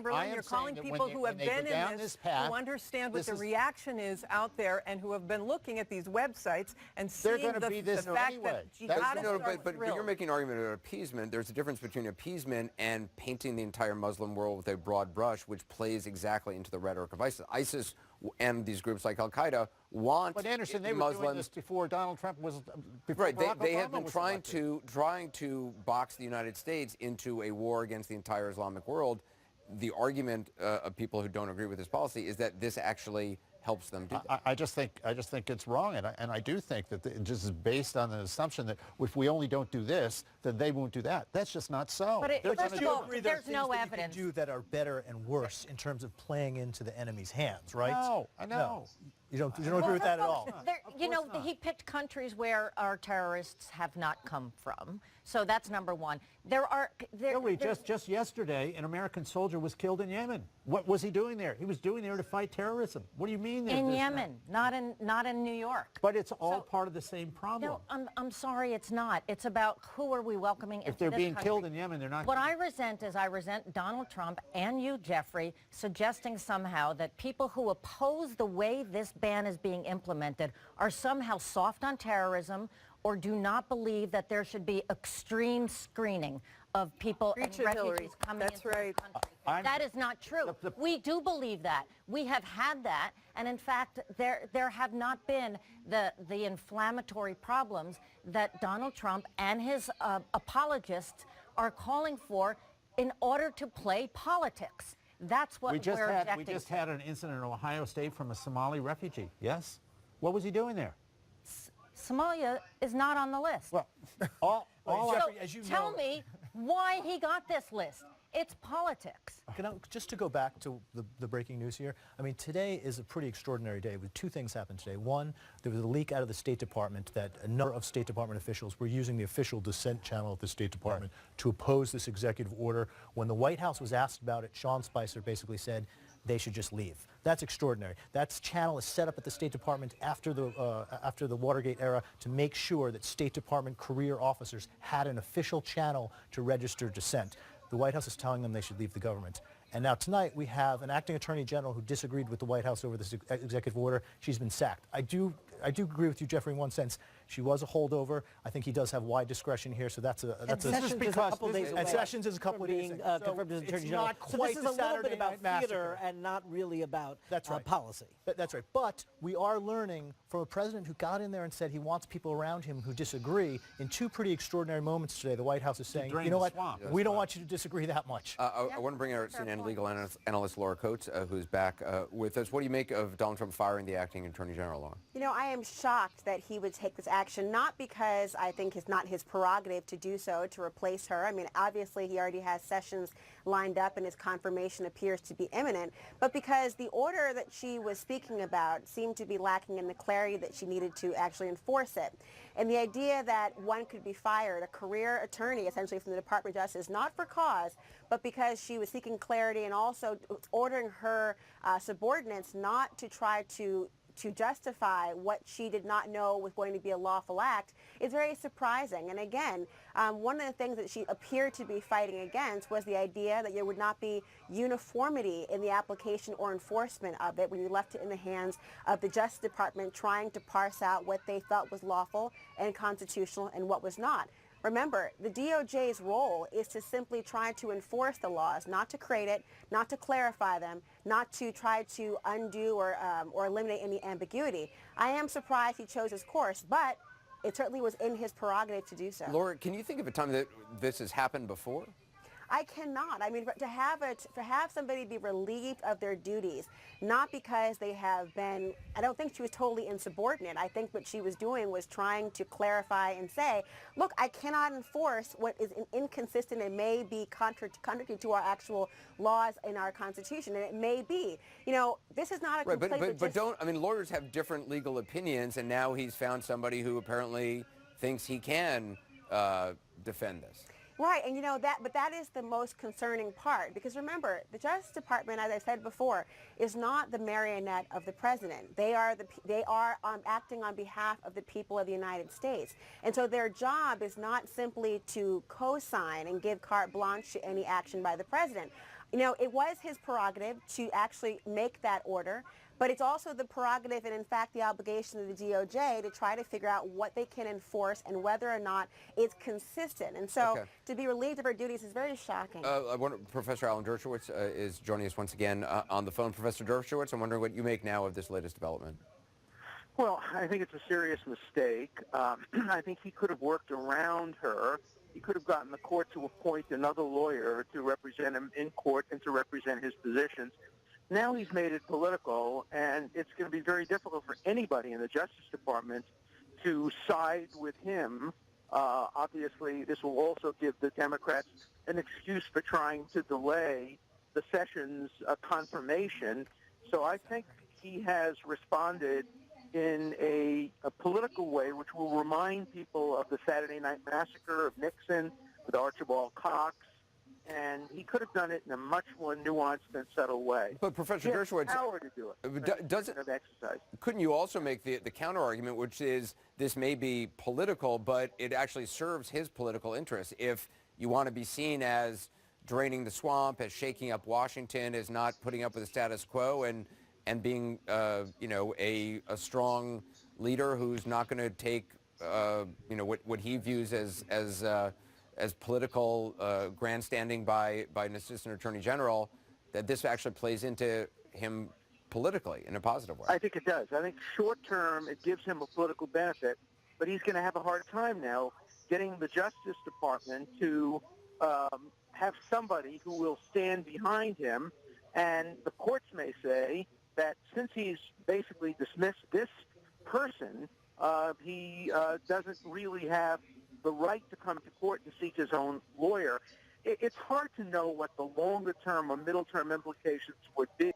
Berlin, you're calling people who have been in this path, who understand what the reaction is out there, and who have been looking at these websites and seeing the fact that jihadists are but you're making an argument about appeasement. There's a difference between appeasement and painting the entire Muslim world with a broad brush, which plays exactly into the rhetoric of ISIS. ISIS and these groups like Al-Qaeda want But Anderson, they Muslims. were doing this before Donald Trump was. Before Right, they have been trying elected. to box the United States into a war against the entire Islamic world. The argument of people who don't agree with this policy is that this actually helps them do that. I just think it's wrong, and I do think that it just is based on the assumption that if we only don't do this, then they won't do that. That's just not so. But first of all, there's no evidence. You can do that are better and worse in terms of playing into the enemy's hands, right? No, I know. No. You don't agree with that at all? You know, he picked countries where our terrorists have not come from. So that's number one. Hillary, just yesterday, an American soldier was killed in Yemen. What was he doing there? He was doing there to fight terrorism. What do you mean? In Yemen, not in New York. But it's all part of the same problem. No, I'm sorry, it's not. It's about who are we welcoming into this country. If they're being killed in Yemen, they're not. What I resent Donald Trump and you, Jeffrey, suggesting somehow that people who oppose the way this ban is being implemented are somehow soft on terrorism or do not believe that there should be extreme screening of people and refugees coming into this country. That is not true. We do believe that. We have had that, and in fact, there have not been the inflammatory problems that Donald Trump and his apologists are calling for in order to play politics. That's what we're objecting We just had an incident in Ohio State from a Somali refugee. Yes? What was he doing there? Somalia is not on the list. Well, Jeffrey, as you know, tell me why he got this list. It's politics. Just to go back to the breaking news here, I mean, today is a pretty extraordinary day. Two things happened today. One, there was a leak out of the State Department that a number of State Department officials were using the official dissent channel at the State Department to oppose this executive order. When the White House was asked about it, Sean Spicer basically said they should just leave. That's extraordinary. That channel is set up at the State Department after the Watergate era to make sure that State Department career officers had an official channel to register dissent. The White House is telling them they should leave the government. And now tonight we have an acting attorney general who disagreed with the White Council over this executive order. She's been sacked. I do agree with you, Jeffrey, in one sense. She was a holdover. I think he does have wide discretion here, so that's a Sessions is a couple days away. And Sessions is a couple of days being confirmed as Attorney General. So this is a little bit about theater and not really about policy. That's right. But we are learning from a president who got in there and said he wants people around him who disagree. In two pretty extraordinary moments today, the White House is saying, you know what, we don't want you to disagree that much. I want to bring our CNN legal analyst Laura Coates, who's back with us. What do you make of Donald Trump firing the acting Attorney General, Laura? You know, I am shocked that he would take this action, not because I think it's not his prerogative to do so, to replace her. I mean, obviously he already has Sessions lined up and his confirmation appears to be imminent, but because the order that she was speaking about seemed to be lacking in the clarity that she needed to actually enforce it. And the idea that one could be fired, a career attorney essentially from the Department of Justice, not for cause, but because she was seeking clarity and also ordering her subordinates not to try to justify what she did not know was going to be a lawful act is very surprising. And again, one of the things that she appeared to be fighting against was the idea that there would not be uniformity in the application or enforcement of it when you left it in the hands of the Justice Department trying to parse out what they felt was lawful and constitutional and what was not. Remember, the DOJ's role is to simply try to enforce the laws, not to create it, not to clarify them, not to try to undo or eliminate any ambiguity. I am surprised he chose his course, but it certainly was in his prerogative to do so. Laura, can you think of a time that this has happened before? I cannot. I mean, to have somebody be relieved of their duties, not because they have been, I don't think she was totally insubordinate. I think what she was doing was trying to clarify and say, look, I cannot enforce what is inconsistent and may be contrary to our actual laws in our Constitution, and it may be. You know, this is not a complaint. But don't, I mean, lawyers have different legal opinions, and now he's found somebody who apparently thinks he can defend this. Right, and you know but that is the most concerning part, because remember, the Justice Department, as I said before, is not the marionette of the president. They are acting on behalf of the people of the United States, and so their job is not simply to co-sign and give carte blanche to any action by the president. You know, it was his prerogative to actually make that order, but it's also the prerogative and, in fact, the obligation of the DOJ to try to figure out what they can enforce and whether or not it's consistent. And so to be relieved of her duties is very shocking. Professor Alan Dershowitz is joining us once again on the phone. Professor Dershowitz, I'm wondering what you make now of this latest development. Well, I think it's a serious mistake. I think he could have worked around her. He could have gotten the court to appoint another lawyer to represent him in court and to represent his positions. Now he's made it political, and it's going to be very difficult for anybody in the Justice Department to side with him. Obviously, this will also give the Democrats an excuse for trying to delay the Sessions confirmation. So I think he has responded in a political way, which will remind people of the Saturday Night Massacre of Nixon with Archibald Cox, and he could have done it in a much more nuanced and subtle way. But Professor Dershowitz, power to do it. Couldn't you also make the counter argument, which is this may be political, but it actually serves his political interests? If you want to be seen as draining the swamp, as shaking up Washington, as not putting up with the status quo, and being, you know, a strong leader who's not going to take, you know, what he views as political grandstanding by an assistant attorney general, that this actually plays into him politically in a positive way. I think it does. I think short term it gives him a political benefit, but he's going to have a hard time now getting the Justice Department to have somebody who will stand behind him. And the courts may say that since he's basically dismissed this person, he doesn't really have the right to come to court and seek his own lawyer. It's hard to know what the longer-term or middle-term implications would be.